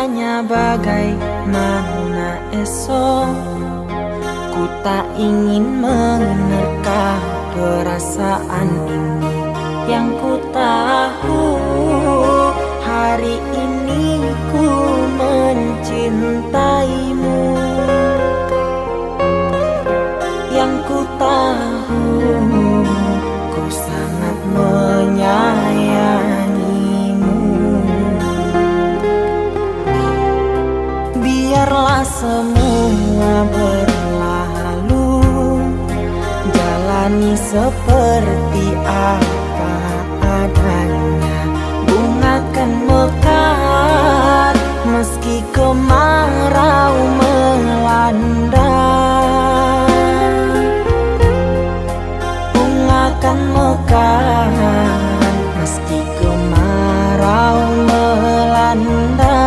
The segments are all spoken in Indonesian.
bertanya bagaimana esok. Ku tak ingin menerka perasaan ini. Yang ku tahu hari ini ku mencintaimu. Yang ku tahu ku sangat menyayangimu. Biarlah semua berlalu, jalani seperti apa adanya. Bunga kan mekar meski kemarau melanda. Bunga kan mekar meski kemarau melanda.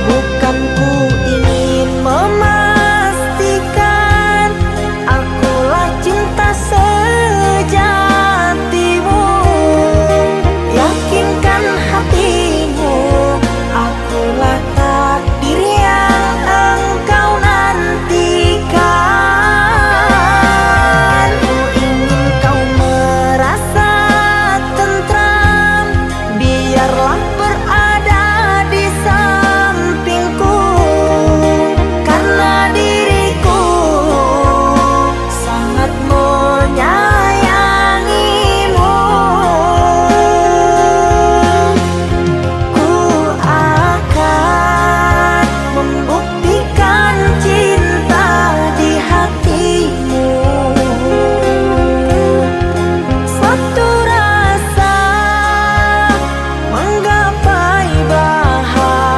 Bukan ku ingin memastikan akulah cinta sejatimu. Yakinkan hatimu, akulah takdir yang engkau nantikan. Ku ingin kau merasa tentram, biarlah berada di sampingku. Karena diriku sangat menyayangimu. Ku akan membuktikan cinta di hatimu. Satu rasa menggapai bahagia.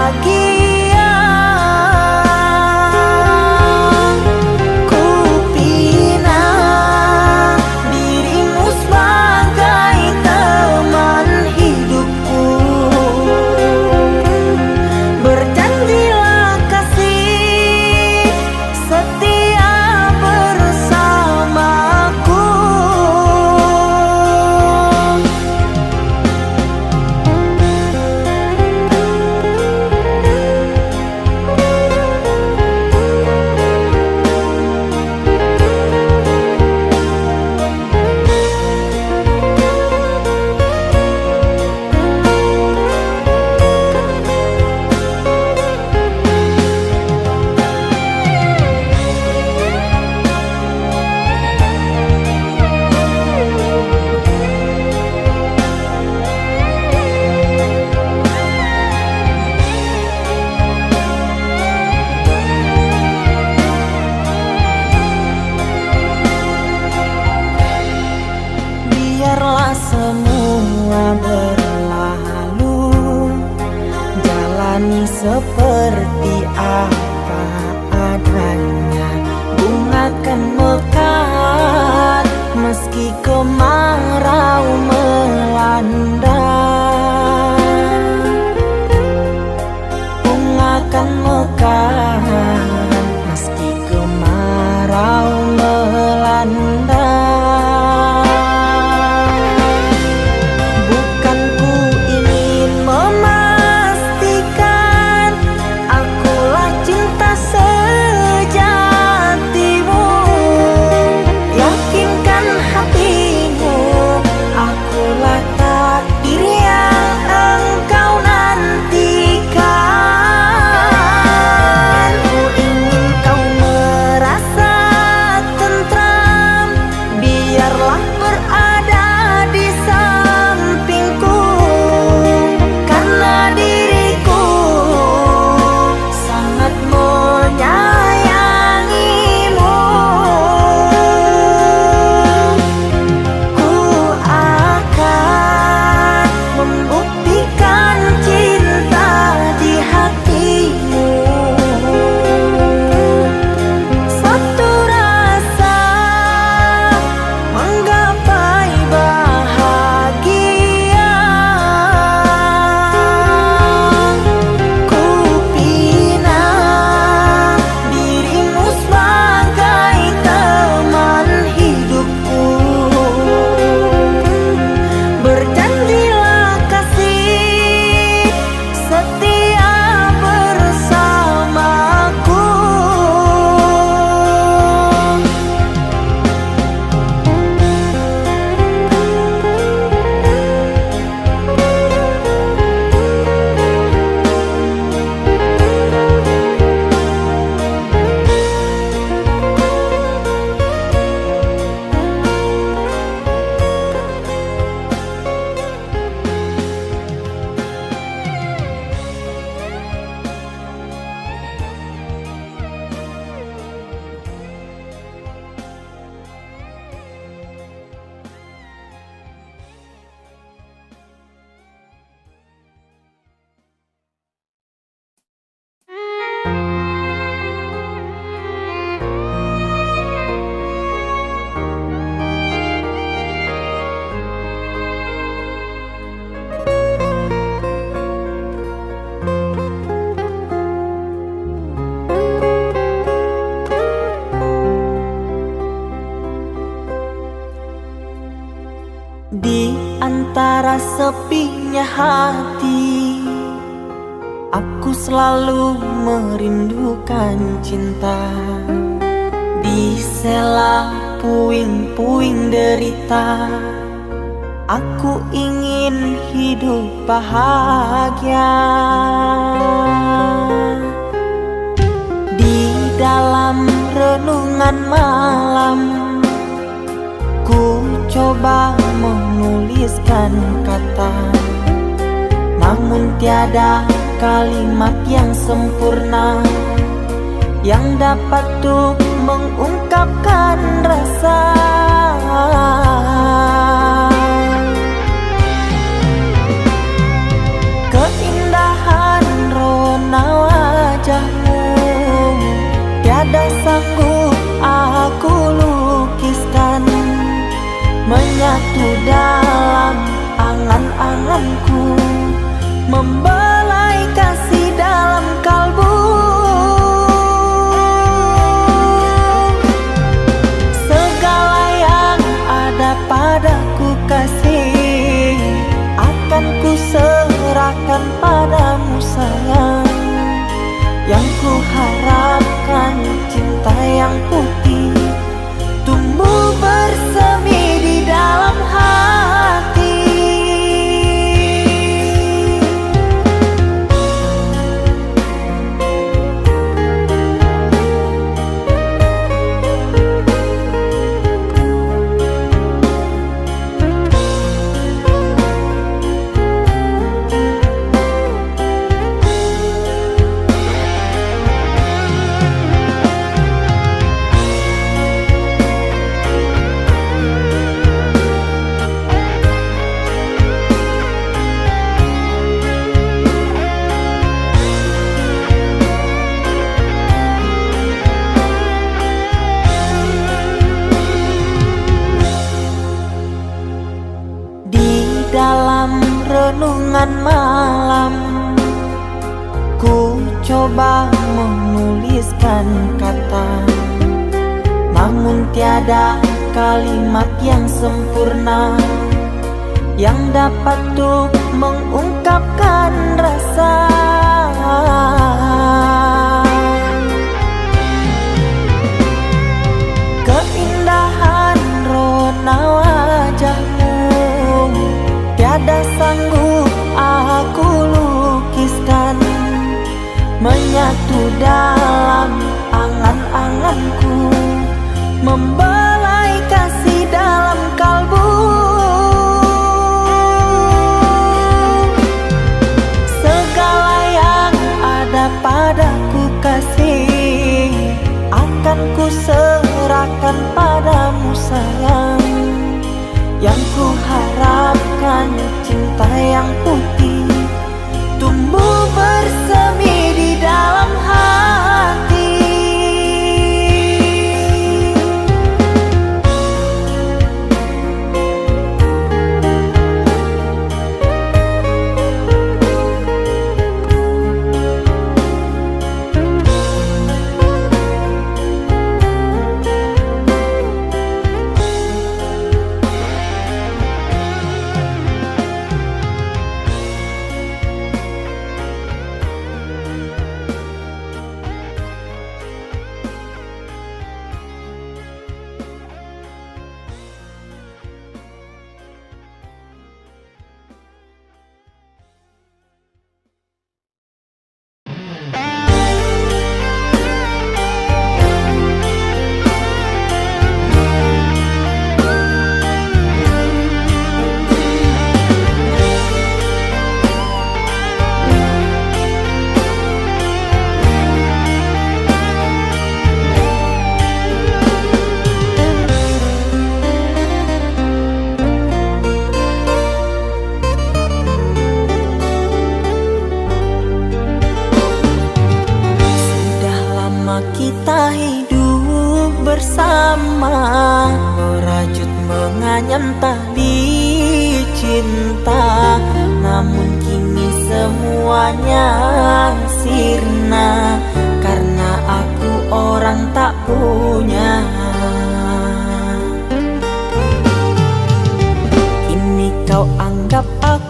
Ku pinang dirimu sebagai teman hidupku. Berjanjilah kasih setia bersamaku. Biarlah semua berlalu, jalani seperti apa adanya. Bunga kan mekar meski kemarau melanda. Bunga kan mekar meski kemarau melanda. Bukan ku ingin memastikan sepinya hati, aku selalu merindukan cinta. Di sela puing-puing derita, aku ingin hidup bahagia. Di dalam renungan malam, ku coba menuliskan kata, namun tiada kalimat yang sempurna yang dapat untuk mengungkapkan rasa. Keindahan rona wajahmu tiada sanggup aku lukiskan, menyatu dalam angan-anganku, membelai kasih dalam kalbu. Segala yang ada padaku kasih, akan ku serahkan padamu sayang. Yang ku harapkan cinta yang putih tumbuh bersemi di dalam hati. Dalam renungan malam, ku coba menuliskan kata, namun tiada kalimat yang sempurna yang dapat untuk mengungkapkan rasa. Keindahan rona wajahmu tiada sanggup aku lukiskan, menyatu dalam angan-anganku, membelai kasih dalam kalbu. Segala yang ada padaku kasih, akan ku serahkan padamu sayang. Yang ku harapkan cinta yang putih tumbuh bersemi di dalam hati. Kita hidup bersama, merajut menganyam tali cinta, namun kini semuanya sirna karena aku orang tak punya. Kini kau anggap aku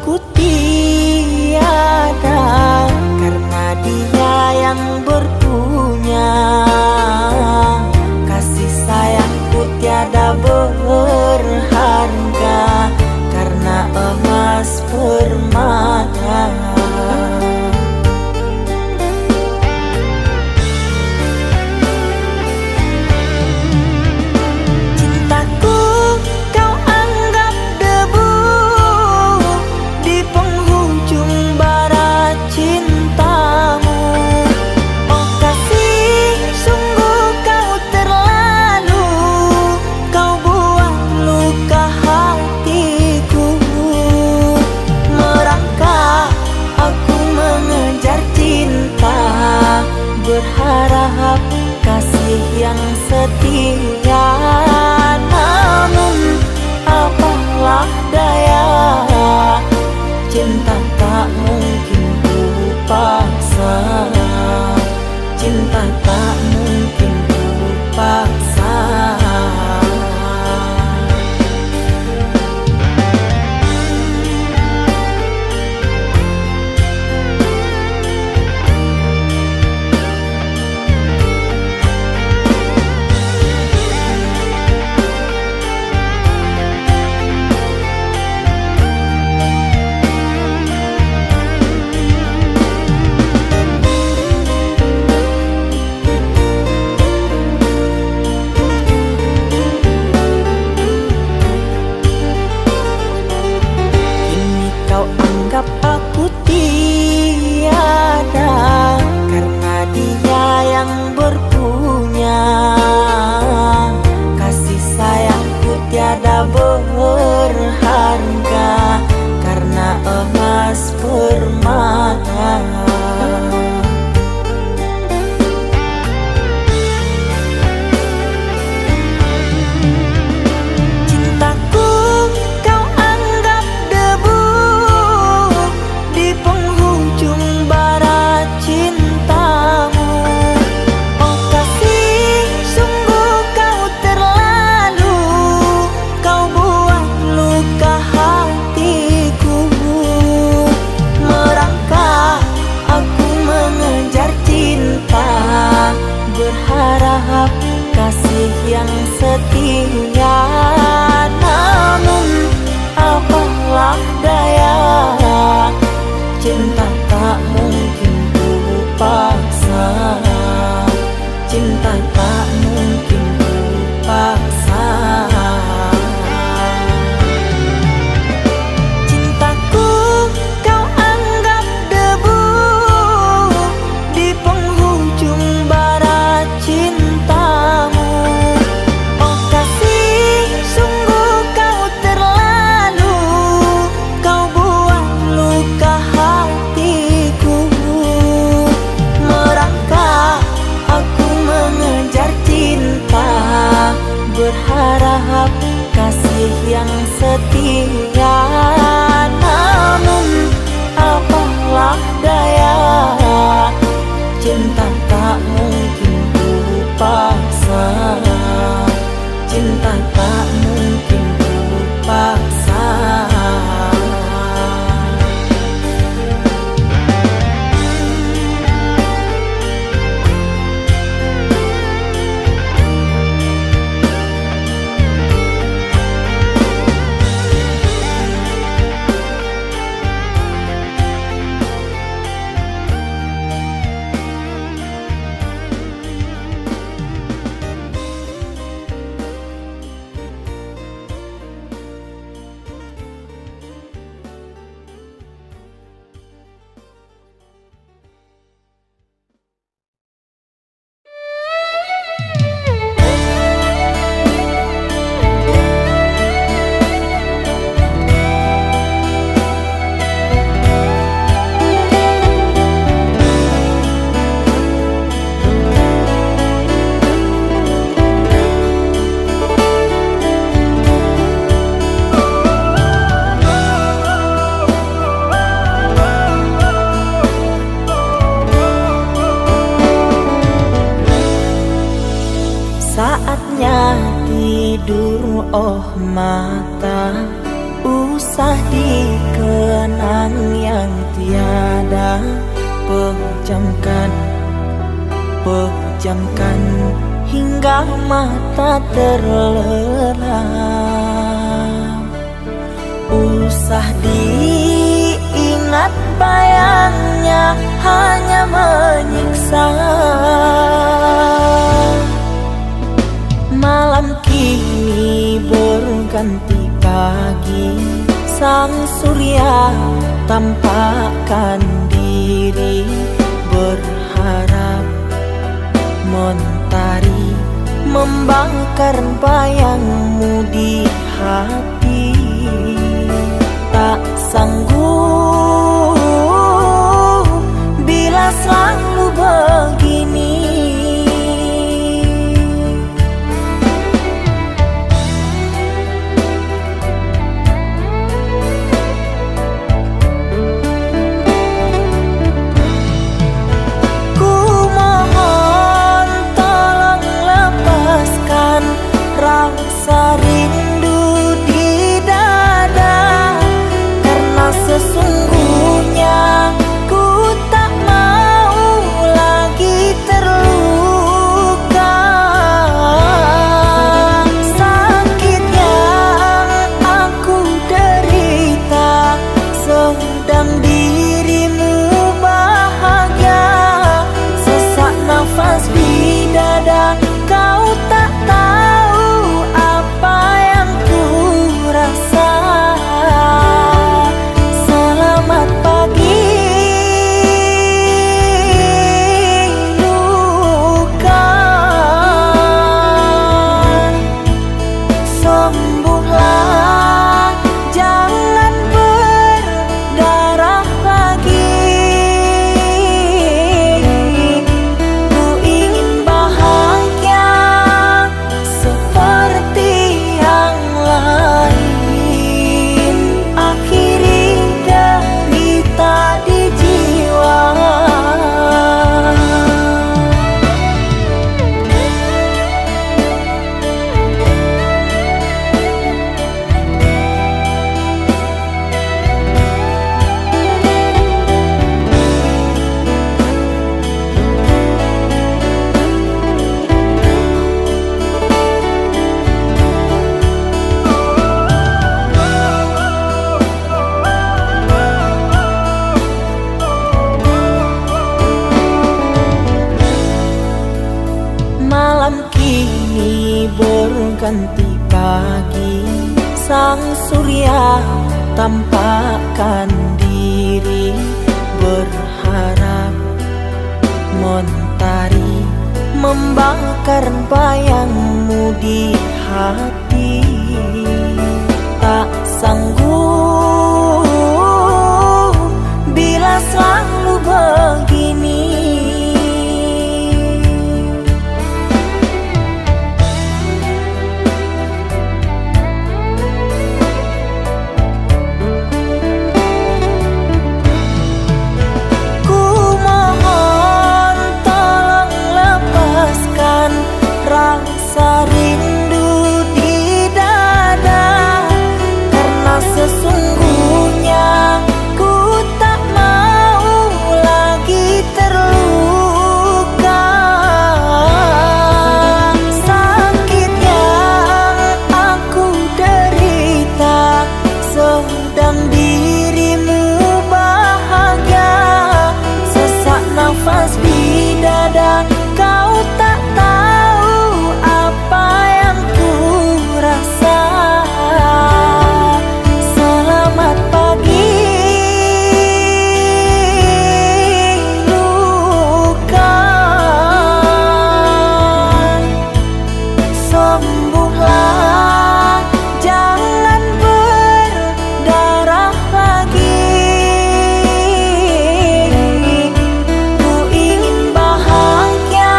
yang setia. Namun apalah daya, cinta tak mungkin ku paksa. Cinta tak mungkin ku paksa. Anggap aku tiada karena dia yang berpunya. Kasih sayangku tiada berharga karena emas permata. Berharap kasih yang setia. Namun apalah daya, cinta tak mungkin ku paksa. Cinta tak mungkin ku paksa. Cintaku kau anggap debu di penghujung barat cintamu. Oh kasih, sungguh kau terlalu, kau buat luka hatiku. Merangkak aku mengejar cinta, berharap kasih yang setia. Namun apalah daya, cinta tak mungkin ku paksa. Cinta tak mungkin ku paksa. Saatnya tidur, oh mata, usah dikenang yang tiada. Pejamkan hingga mata terlelap. Usah diingat bayangnya hanya menyiksa. Malam kini berganti pagi, sang surya tampakkan diri, berharap mentari membakar bayangmu di hati. Tak sanggup bila selalu begini. rasa rindu di dada, karena sesungguhnya ku tak mau lagi terluka. Sakit yang aku derita, sedang dirimu bahagia. Sesak nafas di dada, kau tak tahu apa yang ku rasa. Selamat pagi luka, sembuhlah, jangan berdarah lagi. Ku ingin bahagia seperti yang lain, akhiri derita di jiwa. Malam kini berganti pagi, sang surya tampakkan diri, berharap mentari membakar bayangmu di hati. Tak sanggup bila selalu begini. Ku mohon tolong lepaskan rasa rindu di dada, karena sesungguhnya ku tak mau lagi terluka. Sakit yang aku derita, sedang dirimu bahagia. Sesak nafas di dada, kau tak tahu apa yang ku rasa. Selamat pagi luka, sembuhlah, jangan berdarah lagi. Ku ingin bahagia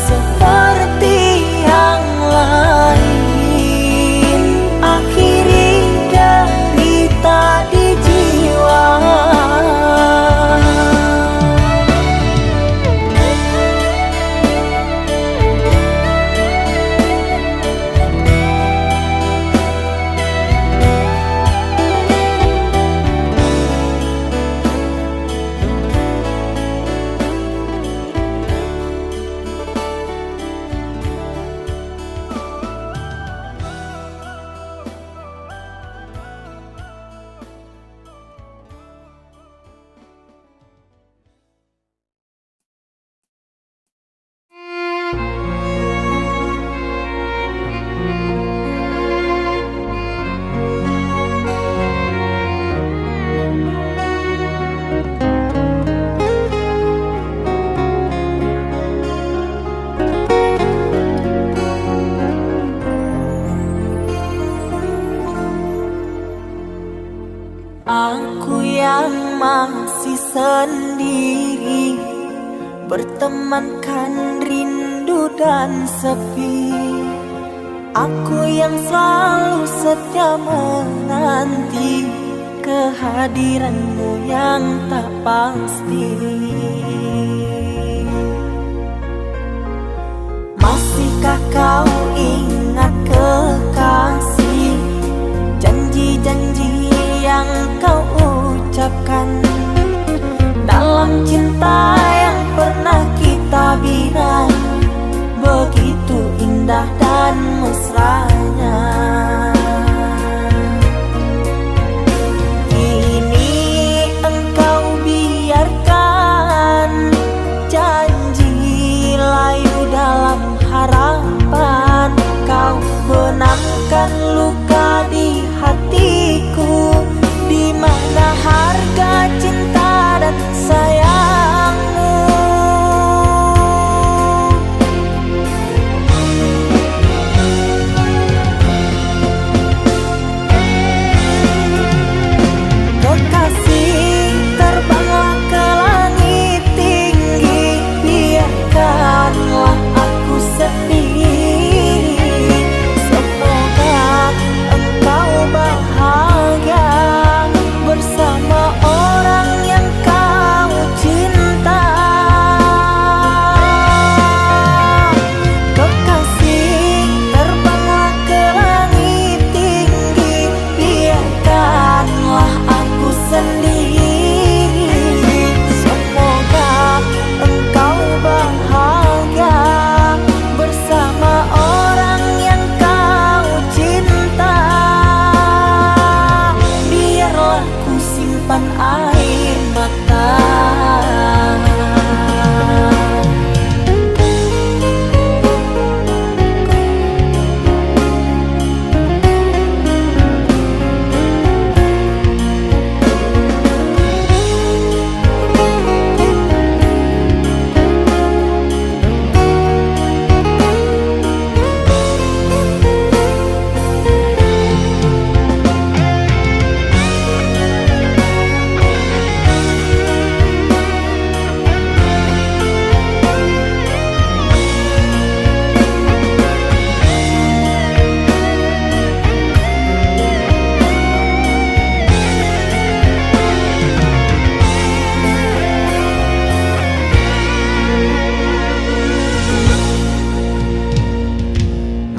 seperti yang lain, akhiri derita di jiwa. Aku yang masih sendiri, bertemankan rindu dan sepi. Aku yang selalu setia menanti kehadiranmu yang tak pasti. Masihkah kau ingat harapan, kau benamkan luka di hatiku. Di mana harga cinta dan sayangmu? Kekasih, terbanglah ke langit tinggi, biarkanlah aku sendiri. Semoga engkau bahagia bersama orang yang kau cinta. Kekasih, terbanglah ke langit tinggi, biarkanlah aku sendiri. Semoga engkau bahagia bersama orang yang kau cinta. Biarlah ku simpan air mata.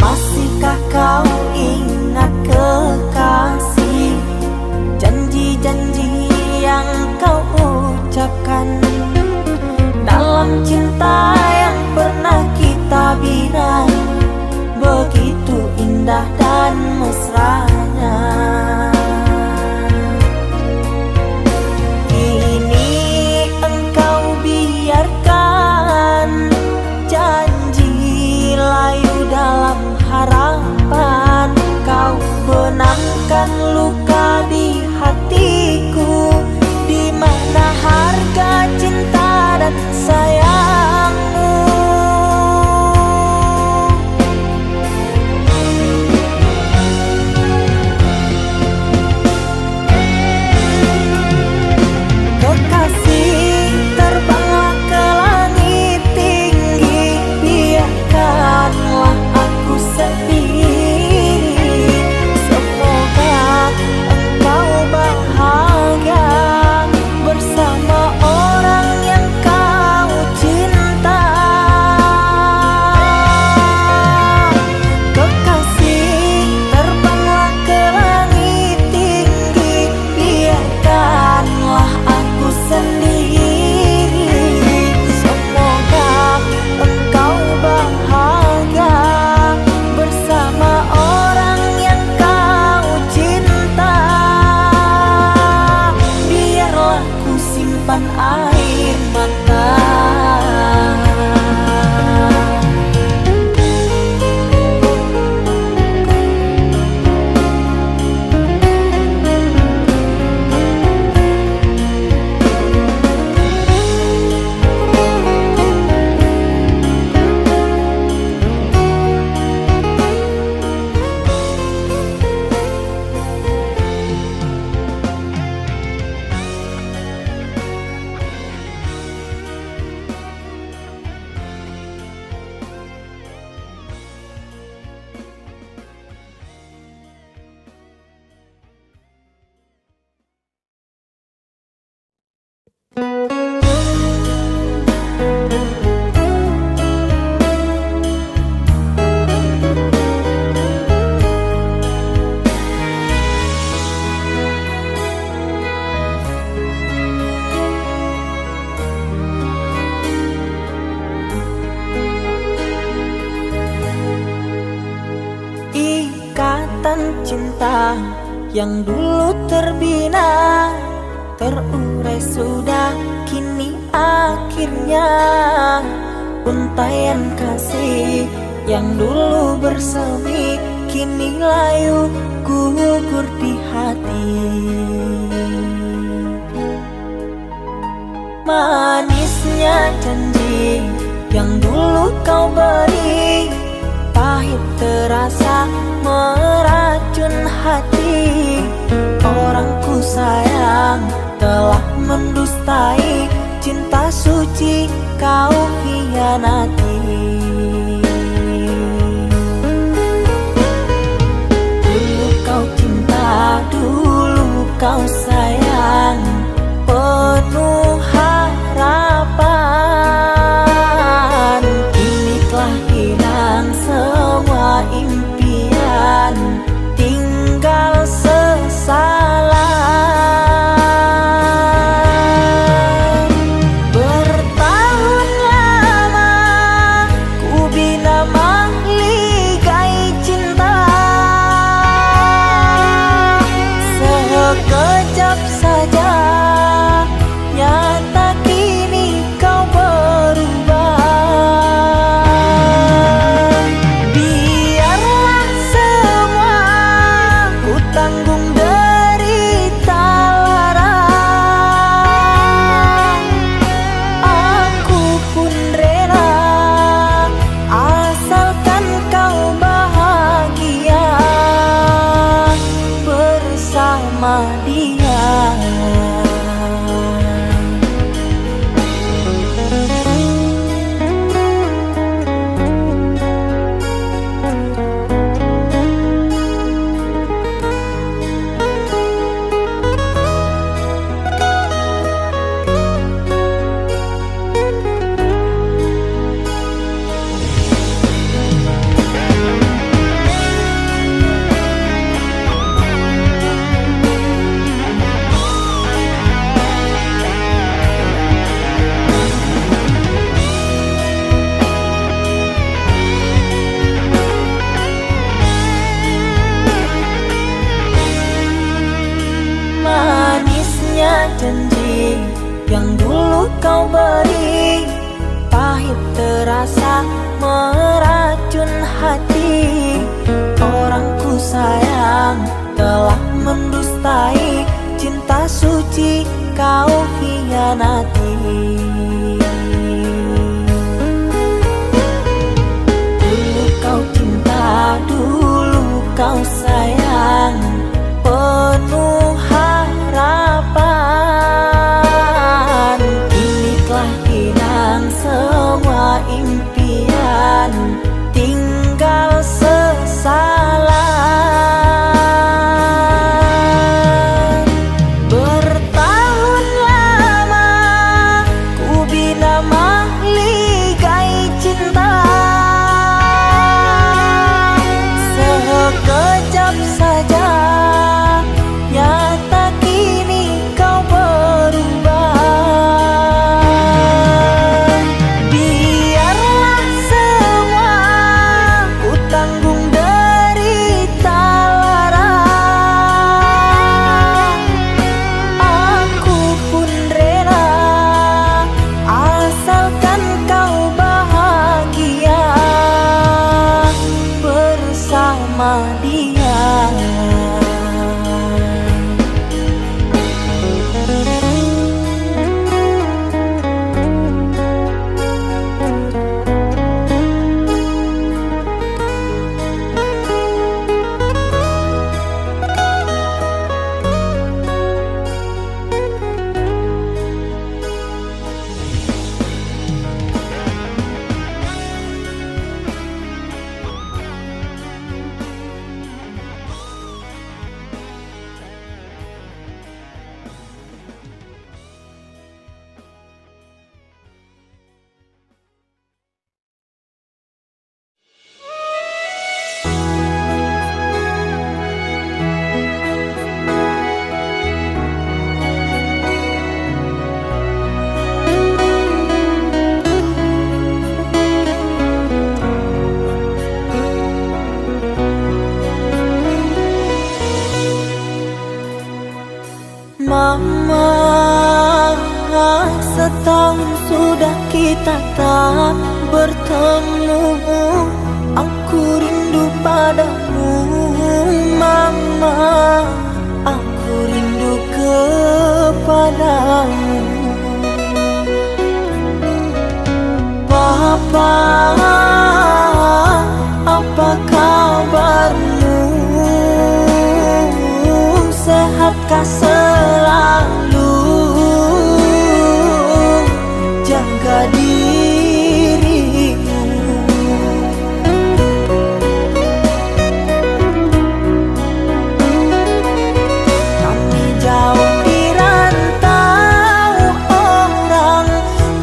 Masihkah kau ingat kekasih, janji-janji yang kau ucapkan dalam cinta yang pernah kita bina? Begitu indah dan mesranya. Kini engkau biarkan janji layu dalam harapan, kau benamkan luka di hatiku. Di mana harga cinta dan sayangmu? Kekasih, terbanglah ke langit tinggi, biarkanlah aku sendiri. Semoga engkau bahagia bersama orang yang kau cinta. Kekasih, terbanglah ke langit tinggi, biarkanlah aku sendiri. Semoga engkau bahagia bersama orang yang kau cinta. Biarlah ku simpan air mata. cinta yang dulu terbina, terurai sudah kini akhirnya. Untaian kasih yang dulu bersemi kini layu gugur di hati. Manisnya janji yang dulu kau beri, pahit terasa meracun hati. Orang ku sayang telah mendustai cinta suci kau hianati. Dulu kau cinta, dulu kau sayang, penuh harapan. Kini telah hilang semua impian, tinggal sesalan. Bertahun lama ku bina mahligai cinta, sekejap saja nyata kini kau berubah. Biarlah semua ku tanggung derita lara, aku pun rela asalkan kau bahagia bersama dia. Manisnya janji yang dulu kau beri, pahit terasa meracun hati. Orang ku sayang telah mendustai cinta suci kau hianati. Dulu kau cinta, dulu kau sayang, penuh harapan. Kini telah hilang semua impian, tinggal sesalan. Bertahun lama ku bina mahligai cinta, sekejap saja nyata kini kau berubah. Biarlah semua ku tanggung derita lara, aku pun rela asalkan kau bahagia bersama dia. Mama, setahun sudah kita tak bertemu. sehatkah selalu jaga dirimu. Kami jauh di rantau orang,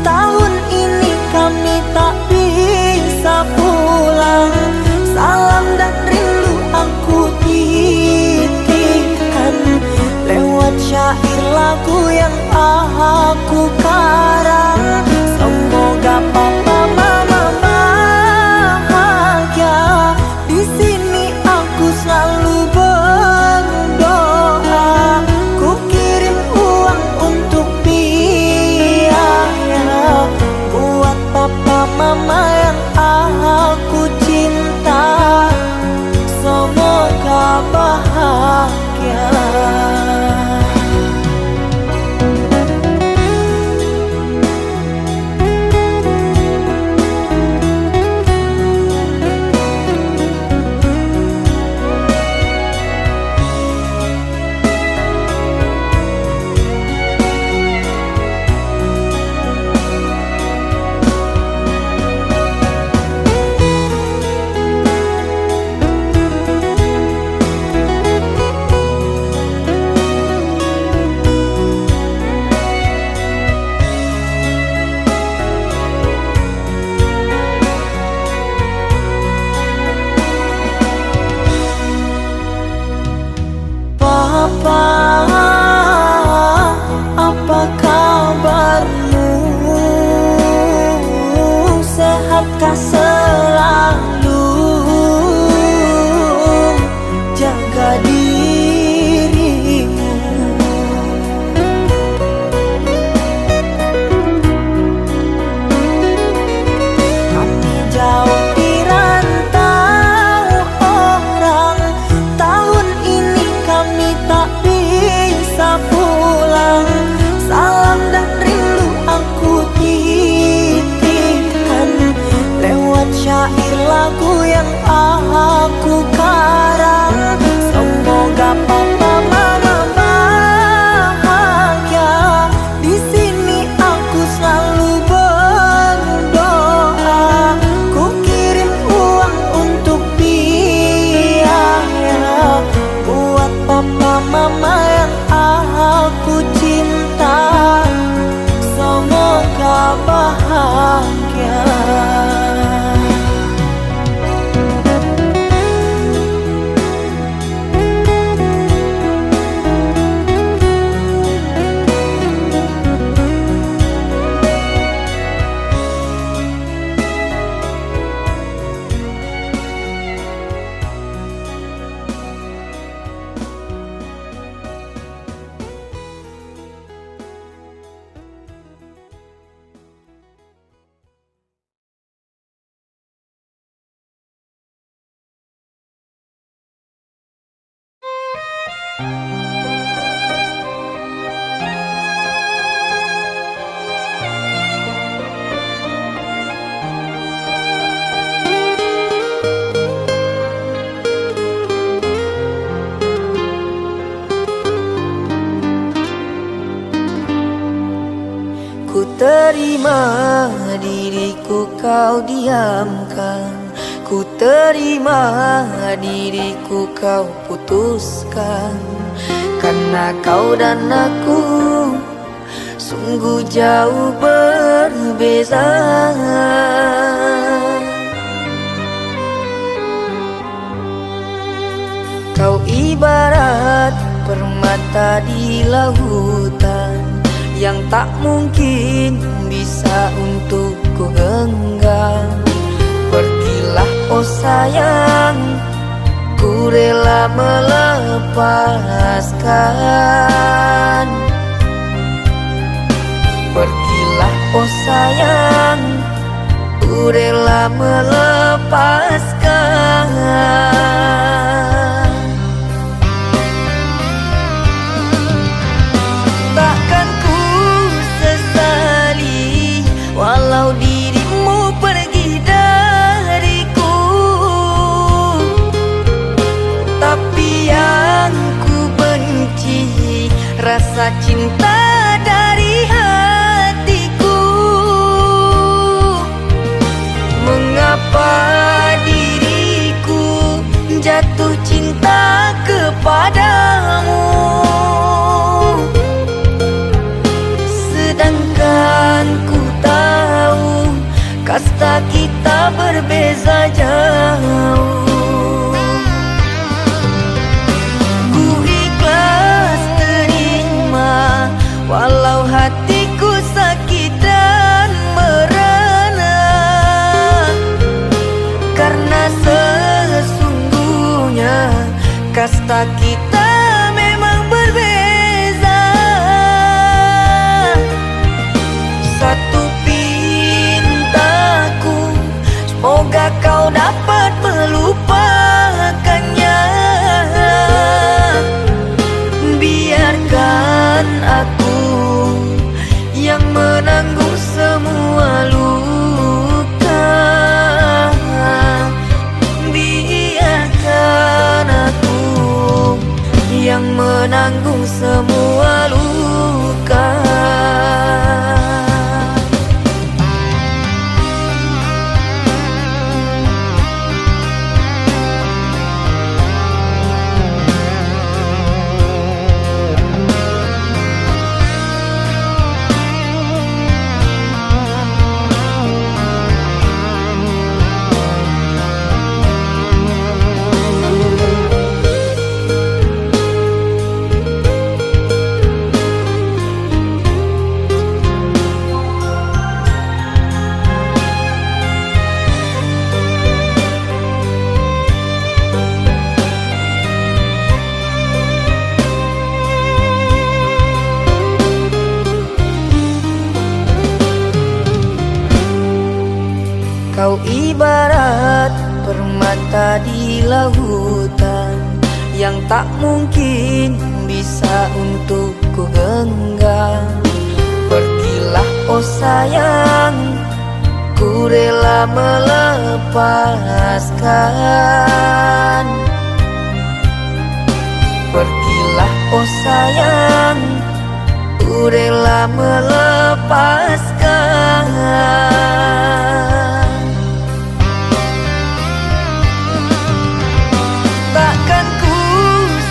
tahun ini kami tak bisa pulang. Salam dan rindu aku titipkan lewat syair lagu yang aku karang. Semoga papa mama bahagia. Di sini aku selalu berdoa. Ku kirim uang untuk biaya buat papa mama yang aku cinta. Semoga bahagia. Papa, apa kabarmu? Sehatkah selalu jaga dirimu. Kami jauh di rantau orang, tahun ini kami tak bisa pulang. Salam dan rindu aku titipkan lewat syair lagu yang aku karang. Semoga papa mama bahagia. Di sini aku selalu berdoa. Ku kirim uang untuk biaya buat papa mama yang aku cinta. Semoga bahagia. Ku terima diriku kau diamkan, ku terima diriku kau putuskan. Karena kau dan aku sungguh jauh berbeza. Kau ibarat permata di lautan yang tak mungkin bisa untuk ku genggam. Pergilah oh sayang, ku rela melepaskan. Pergilah oh sayang, ku rela melepaskan. Takkan ku sesali walau dirimu pergi dariku. Tapi yang ku benci rasa cinta dari hatiku. Mengapa diriku jatuh cinta kepadamu, sedangkan ku tahu kasta kita berbeza jauh. Ku ikhlas terima walau hatiku sakit dan merana, karena sesungguhnya kasta kita memang berbeza. Satu pintaku, semoga kau dapat melupakannya. Biarkan aku yang menanggung semua luka. Biarkan aku yang menanggung semua luka. Kau ibarat permata di lautan yang tak mungkin bisa untuk ku genggam. Pergilah oh sayang, ku rela melepaskan. Pergilah oh sayang, ku rela melepaskan. Takkan ku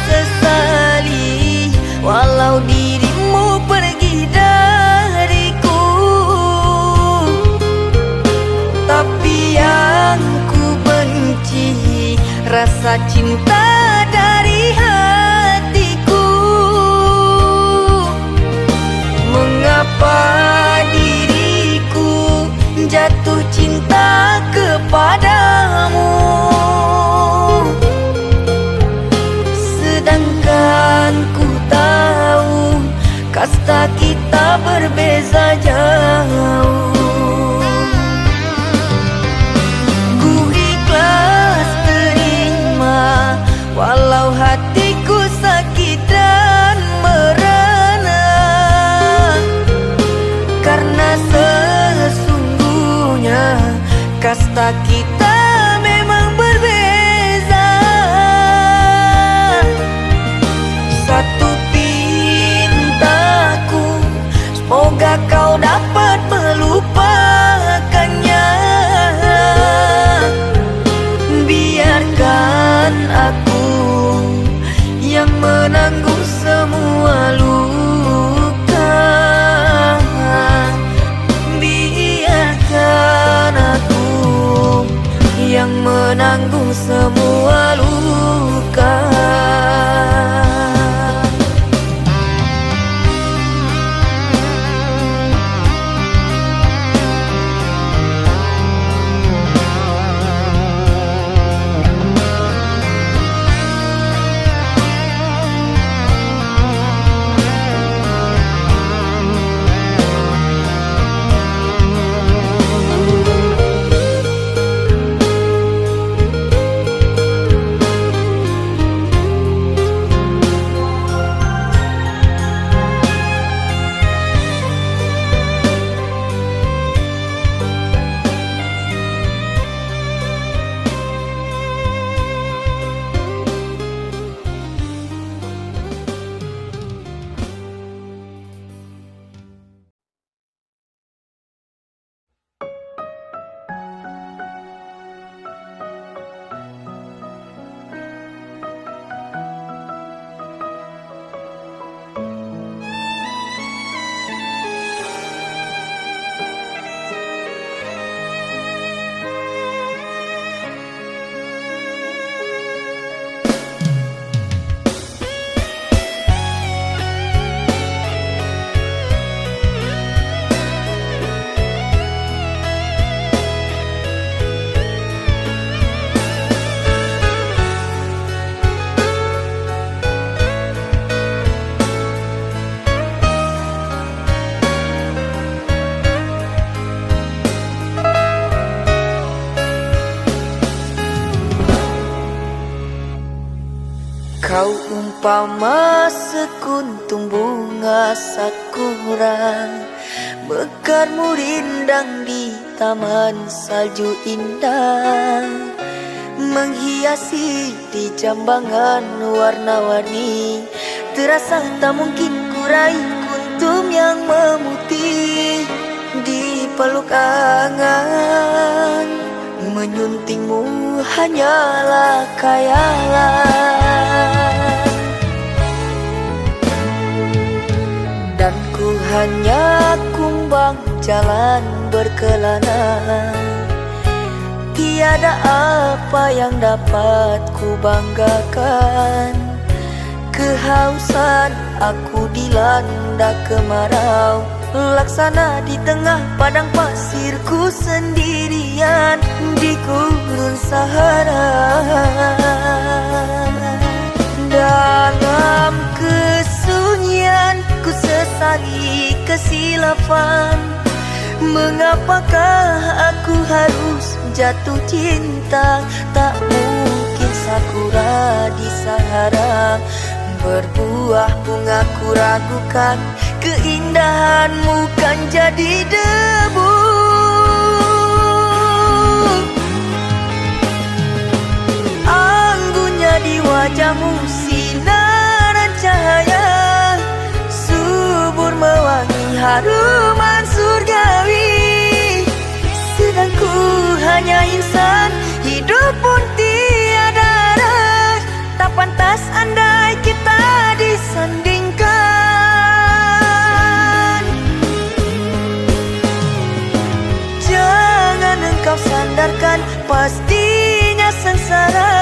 sesali walau dirimu pergi dariku, tapi yang ku benci rasa cinta dari hatiku. Mengapa diriku jatuh cinta kepadamu, sedangkan ku tahu kasta kita berbeza jauh. Ku ikhlas terima walau hatiku sakit dan merana, karena sesungguhnya kasta kita memang berbeza. Satu pintaku, semoga kau dapat melupakannya. Biarkan aku yang menanggung semua luka. Biarkan aku yang menanggung semua luka. Kau umpama sekuntum bunga sakura, mekarmu rindang di taman salju indah, menghiasi di jambangan warna-warni. Terasa tak mungkin kurai kuntum yang memutih di peluk angan. Menyuntingmu hanyalah khayalan, dan ku hanya kumbang jalan berkelana. Tiada apa yang dapat ku banggakan. Kehausan aku dilanda kemarau, laksana di tengah padang pasirku sendirian di gurun Sahara. Dalam kesunyian ku sesali kesilafan. Mengapakah aku harus jatuh cinta? Tak mungkin sakura di Sahara berbuah bunga, ku ragukan keindahanmu kan jadi debu. Anggunnya di wajahmu sinaran cahaya, subur mewangi haruman surgawi. Sedang ku hanya insan, hidup pun tiada arah. Tak pantas andai kita disandingkan. Jangan engkau sandarkan, pastinya sengsara.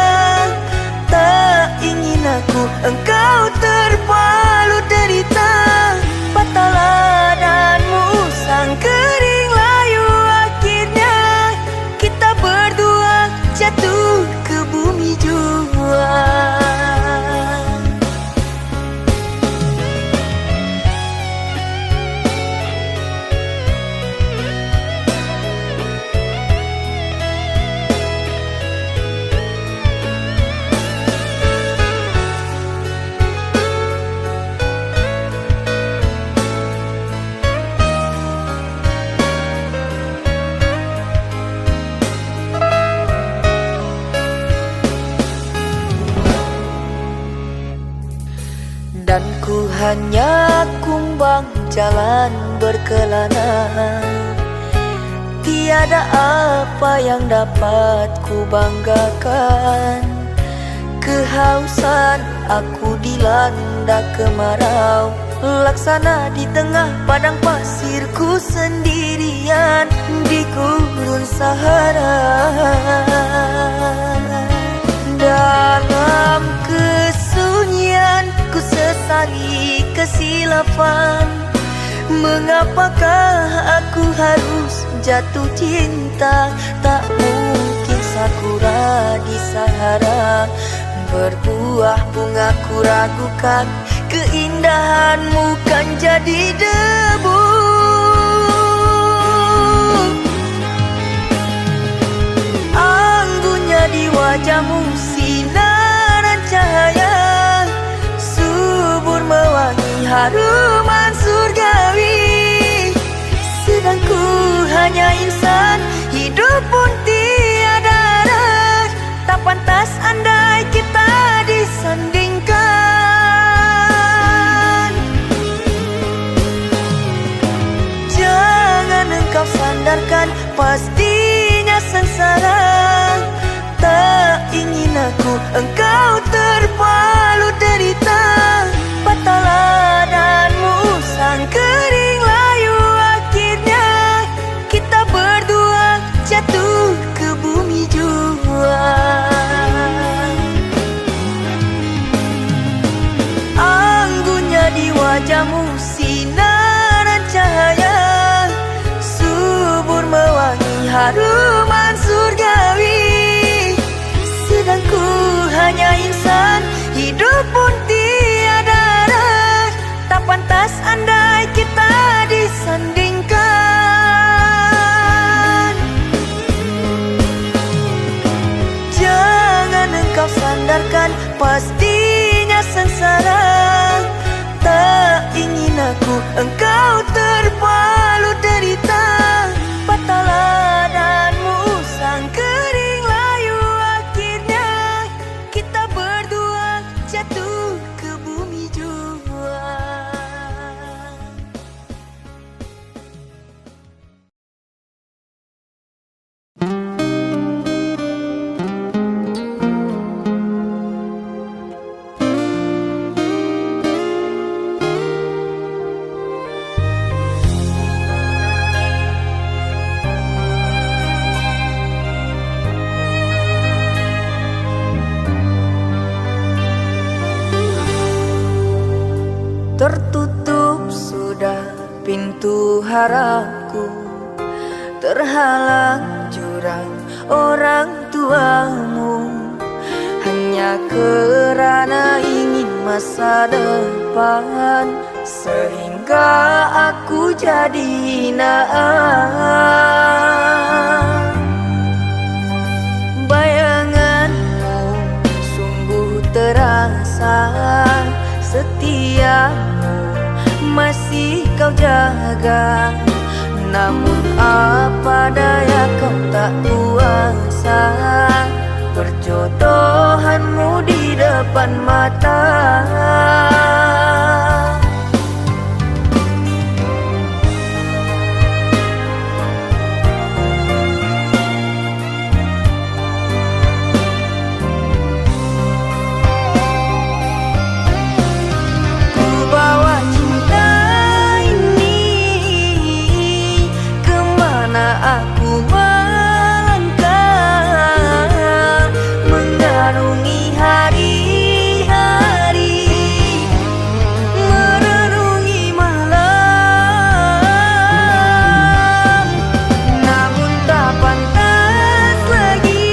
Tak ingin aku engkau terpalu derita. Patahlah danmu sang kering layu, akhirnya kita berdua jatuh ke bumi jua. Dan ku hanya kumbang jalan berkelana. Tiada apa yang dapat ku banggakan. Kehausan aku dilanda kemarau, laksana di tengah padang pasirku sendirian di gurun Sahara. Dalam kesunyian ku sesali kesilafan. Mengapakah aku harus jatuh cinta? Tak mungkin sakura di Sahara berbuah bunga, ku ragukan keindahanmu kan jadi debu. Anggunnya di wajahmu sinaran cahaya, subur mewangi haruman surgawi. Sedang ku hanya insan, hidup pun tiada arah. Tak pantas andai kita disandingkan. Jangan engkau sandarkan, pastinya sengsara. Tak ingin aku engkau terpalu derita. Patahlah danmu sang kering layu, akhirnya kita berdua jatuh ke bumi jua. Anggunnya di wajahmu sinaran cahaya, subur mewangi haruman surgawi. Sedang ku hanya insan, hidup pun tiada arah. Tak pantas andai kita disandingkan. Jangan engkau sandarkan, pasti sengsara. Tak ingin aku engkau terpalu derita. Patahlah dan musang kering layu, akhirnya kita berdua jatuh ke bumi jua. Tertutup sudah pintu harapku, terhalang jurang orang tuamu. Hanya kerana ingin masa depan, sehingga aku jadi hinaan. Bayanganmu sungguh terasa, setiamu masih kau jaga. Namun apa daya kau tak kuasa, perjodohanmu di depan mata. Aku melangkah mengarungi hari-hari, merenungi malam. Namun tak pantas lagi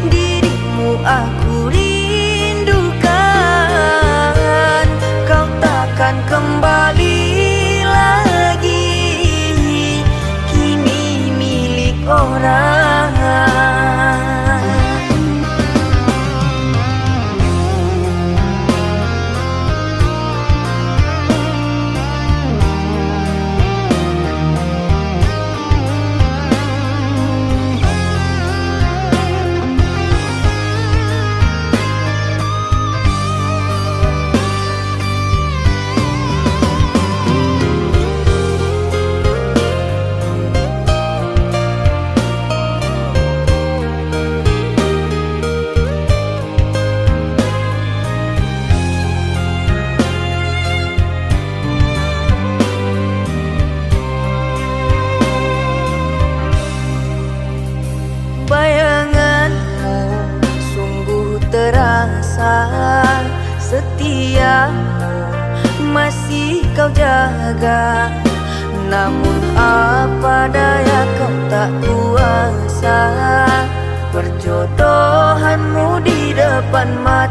dirimu aku rindukan. Kau takkan kembali orang. Bayanganmu sungguh terasa, setiamu masih kau jaga. Namun apa daya kau tak kuasa, perjodohanmu di depan mata.